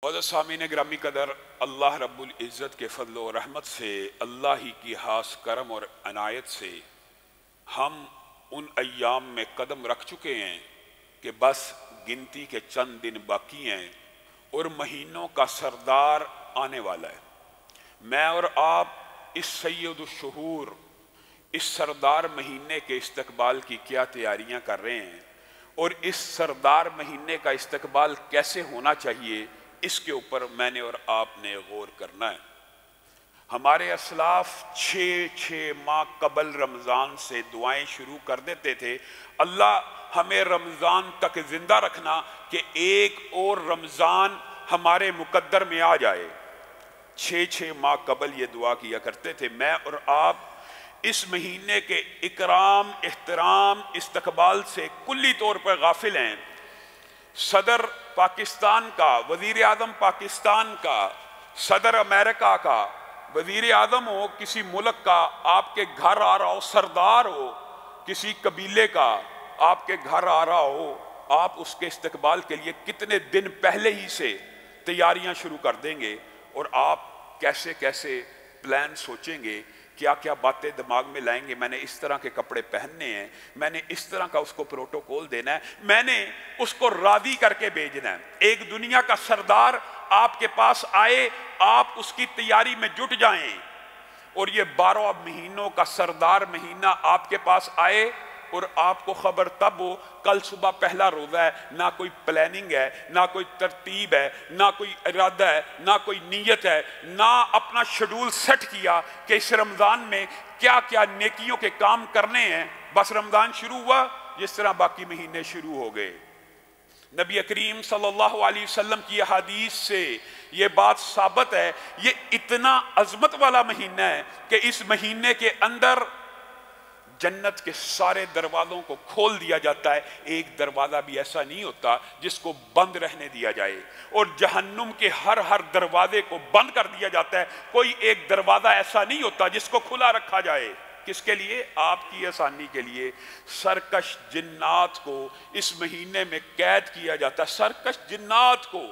बहुत सामीन ग्रामी कदर, अल्लाह रब्बुल इज़्ज़त के फضل और रहमत से, अल्लाह ही की खास करम और अनायत से हम उन अय्याम में कदम रख चुके हैं कि बस गिनती के चंद दिन बाकी हैं और महीनों का सरदार आने वाला है। मैं और आप इस सैयदुश शुहूर, इस सरदार महीने के इस्तकबाल की क्या तैयारियां कर रहे हैं और इस सरदार महीने का इस्तकबाल कैसे होना चाहिए, इसके ऊपर मैंने और आपने गौर करना है। हमारे असलाफ 6 माह कबल रमज़ान से दुआएं शुरू कर देते थे, अल्लाह हमें रमज़ान तक जिंदा रखना कि एक और रमज़ान हमारे मुकद्दर में आ जाए। 6 माह कबल ये दुआ किया करते थे। मैं और आप इस महीने के इकराम, एहतराम, इस्तकबाल से कुल्ली तौर पर गाफिल हैं। सदर पाकिस्तान का, वजीर आज़म पाकिस्तान का, सदर अमेरिका का, वजीर आज़म हो किसी मुल्क का, आपके घर आ रहा हो, सरदार हो किसी कबीले का आपके घर आ रहा हो, आप उसके इस्तकबाल के लिए कितने दिन पहले ही से तैयारियां शुरू कर देंगे और आप कैसे कैसे प्लान सोचेंगे, क्या क्या बातें दिमाग में लाएंगे। मैंने इस तरह के कपड़े पहनने हैं, मैंने इस तरह का उसको प्रोटोकॉल देना है, मैंने उसको राजी करके भेजना है। एक दुनिया का सरदार आपके पास आए, आप उसकी तैयारी में जुट जाएं। और ये 12 महीनों का सरदार महीना आपके पास आए और आपको खबर तब हो कल सुबह पहला रोज़ा है, ना कोई प्लानिंग है, ना कोई तरतीब है, ना कोई इरादा है, ना कोई नीयत है, ना अपना शेड्यूल सेट किया कि इस रमज़ान में क्या क्या नेकियों के काम करने हैं। बस रमज़ान शुरू हुआ, जिस तरह बाकी महीने शुरू हो गए। नबी करीम सल्लल्लाहु अलैहि वसल्लम की हदीस से ये बात साबित है, ये इतना अजमत वाला महीना है कि इस महीने के अंदर जन्नत के सारे दरवाज़ों को खोल दिया जाता है। एक दरवाज़ा भी ऐसा नहीं होता जिसको बंद रहने दिया जाए, और जहन्नुम के हर दरवाजे को बंद कर दिया जाता है। कोई एक दरवाज़ा ऐसा नहीं होता जिसको खुला रखा जाए। किसके लिए? आपकी आसानी के लिए। सरकश जिन्नात को इस महीने में कैद किया जाता है। सरकश जिन्नात को,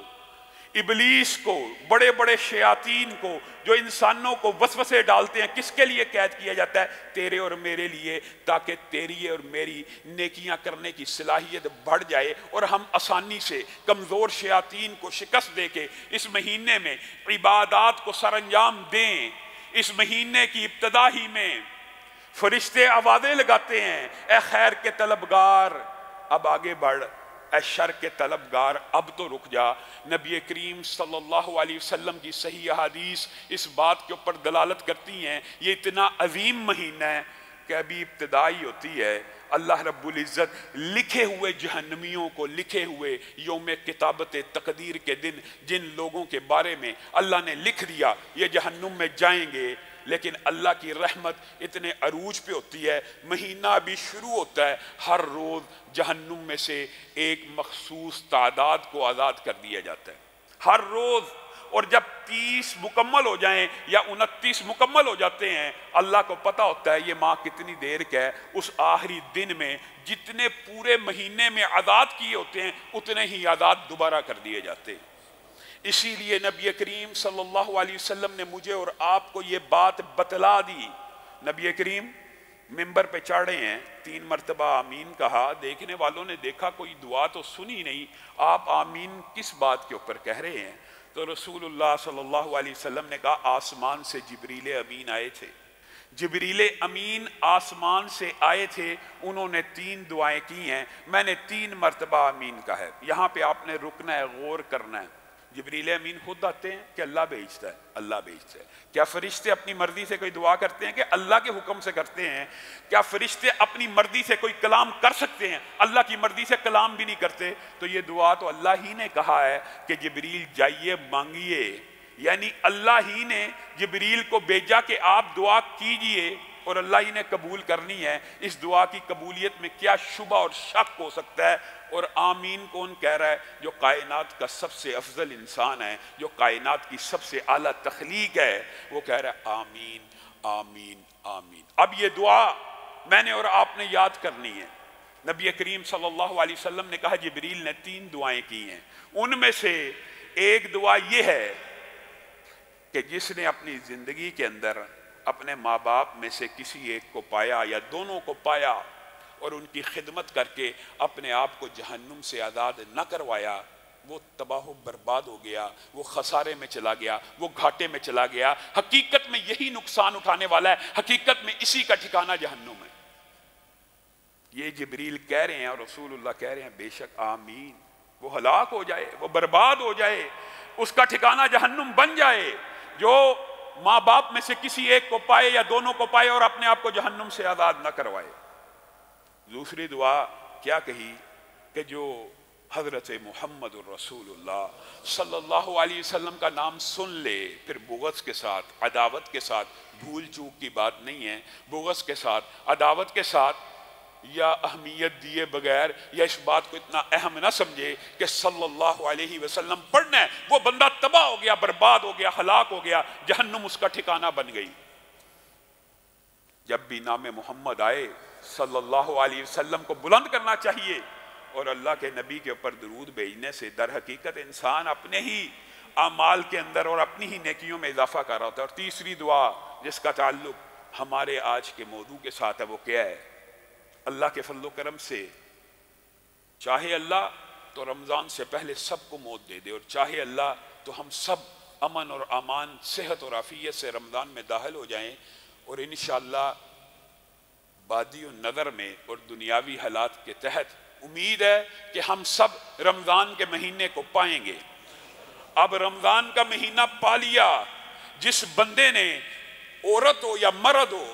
इबलीस को, बड़े बड़े शयातीन को जो इंसानों को वसवसे डालते हैं, किसके लिए कैद किया जाता है? तेरे और मेरे लिए, ताकि तेरी और मेरी नेकियां करने की सलाहियत बढ़ जाए और हम आसानी से कमज़ोर शयातीन को शिकस्त दे के इस महीने में इबादात को सरअंजाम दें। इस महीने की इब्तदा ही में फरिश्ते आवाज़ें लगाते हैं, ए खैर के तलबगार अब आगे बढ़, ए शर के तलबगार अब तो रुक जा। नबी करीम सल्लल्लाहु अलैहि वसल्लम की सही हदीस इस बात के ऊपर दलालत करती हैं। ये इतना अजीम महीना है कि अभी इब्तिदाई होती है। अल्लाह रब्बुल इज़्ज़त लिखे हुए जहन्नमियों को, लिखे हुए यौम किताबत तकदीर के दिन जिन लोगों के बारे में अल्लाह ने लिख दिया ये जहन्नुम में जाएंगे, लेकिन अल्लाह की रहमत इतने अरूज पे होती है, महीना अभी शुरू होता है, हर रोज़ जहन्नुम में से एक मखसूस तादाद को आज़ाद कर दिया जाता है हर रोज़। और जब 30 मुकम्मल हो जाएं या 29 मुकम्मल हो जाते हैं, अल्लाह को पता होता है ये माह कितनी देर का है। उस आखिरी दिन में जितने पूरे महीने में आज़ाद किए होते हैं उतने ही आज़ाद दोबारा कर दिए जाते हैं। इसीलिए नबी करीम सल्लल्लाहु अलैहि वसल्लम ने मुझे और आपको ये बात बतला दी। नबी करीम मिंबर पे चढ़े हैं, 3 मरतबा आमीन कहा। देखने वालों ने देखा कोई दुआ तो सुनी नहीं, आप आमीन किस बात के ऊपर कह रहे हैं? तो रसूलुल्लाह सल्लल्लाहु अलैहि वसल्लम ने कहा, आसमान से जिब्रील अमीन आए थे। जिब्रील अमीन आसमान से आए थे, उन्होंने 3 दुआएं की हैं, मैंने 3 मरतबा आमीन कहा है। यहाँ पे आपने रुकना है, गौर करना है। जिब्रील अमीन खुद आते हैं कि अल्लाह भेजता है? अल्लाह भेजता है। क्या फरिश्ते अपनी मर्जी से कोई दुआ करते हैं कि अल्लाह के हुक्म से करते हैं? क्या फरिश्ते अपनी मर्जी से कोई कलाम कर सकते हैं? अल्लाह की मर्जी से कलाम भी नहीं करते। तो ये दुआ तो अल्लाह ही ने कहा है कि जिब्रील जाइए मांगिए, यानी अल्लाह ही ने जिब्रील को भेजा कि आप दुआ कीजिए और अल्लाह ही ने कबूल करनी है। इस दुआ की कबूलियत में क्या शुबा और शक हो सकता है? और आमीन कौन कह रहा है? जो कायनात का सबसे अफजल इंसान है, जो कायनात की सबसे आला तख्लीक है, वो कह रहा है आमीन आमीन आमीन। अब ये दुआ मैंने और आपने याद करनी है। नबी करीम सल्लल्लाहु अलैहि वसल्लम ने कहा जिब्रील ने 3 दुआएं की हैं, उनमें से ایک دعا یہ ہے کہ جس نے اپنی زندگی کے اندر اپنے ماں باپ میں سے کسی ایک کو پایا یا دونوں کو پایا اور ان کی خدمت کر کے اپنے آپ کو جہنم سے آزاد نہ کروایا، وہ تباہ و برباد ہو گیا، وہ خسارے میں چلا گیا، وہ گھاٹے میں چلا گیا۔ حقیقت میں یہی نقصان اٹھانے والا ہے، حقیقت میں اسی کا ٹھکانہ جہنم ہے۔ یہ جبریل کہہ رہے ہیں اور رسول اللہ کہہ رہے ہیں بے شک آمین، وہ ہلاک ہو جائے، وہ برباد ہو جائے، اس کا ٹھکانہ جہنم بن جائے جو ماں باپ میں سے کسی ایک کو پائے یا دونوں کو پائے اور اپنے آپ کو جہنم سے آزاد نہ کروائے۔ دوسری دعا کیا کہی کہ جو حضرت محمد الرسول اللہ صلی اللہ علیہ وسلم کا نام سن لے، پھر بغض کے ساتھ، عداوت کے ساتھ، بھول چوک کی بات نہیں ہے، بغض کے ساتھ، عداوت کے ساتھ یا اہمیت دیے بغیر یا اس بات کو اتنا اہم نہ سمجھے کہ صلی اللہ علیہ وسلم پڑھنا ہے، وہ بندہ تباہ ہو گیا، برباد ہو گیا، ہلاک ہو گیا، جہنم اس کا ٹھکانہ بن گئی۔ جب بھی نام محمد آئے صلی اللہ علیہ وسلم کو بلند کرنا چاہیے، اور اللہ کے نبی کے اوپر درود بھیجنے سے در حقیقت انسان اپنے ہی اعمال کے اندر اور اپنی ہی نیکیوں میں اضافہ کر رہا ہوتا ہے۔ اور تیسری دعا جس کا تعلق ہمارے آج کے موضوع کے ساتھ ہے وہ کیا ہے؟ اللہ کے فضل و کرم سے چاہے اللہ تو رمضان سے پہلے سب کو موت دے دے، اور چاہے اللہ تو ہم سب امن اور امان، صحت اور عافیت سے رمضان میں داخل ہو جائیں، اور انشاءاللہ بادی و نظر میں اور دنیاوی حالات کے تحت امید ہے کہ ہم سب رمضان کے مہینے کو پائیں گے۔ اب رمضان کا مہینہ پا لیا، جس بندے نے، عورت ہو یا مرد ہو،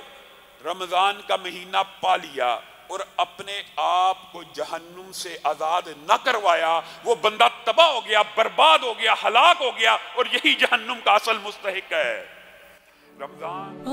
رمضان کا مہینہ پا لیا اور اپنے آپ کو جہنم سے آزاد نہ کروایا، وہ بندہ تباہ ہو گیا، برباد ہو گیا، ہلاک ہو گیا، اور یہی جہنم کا اصل مستحق ہے۔ رمضان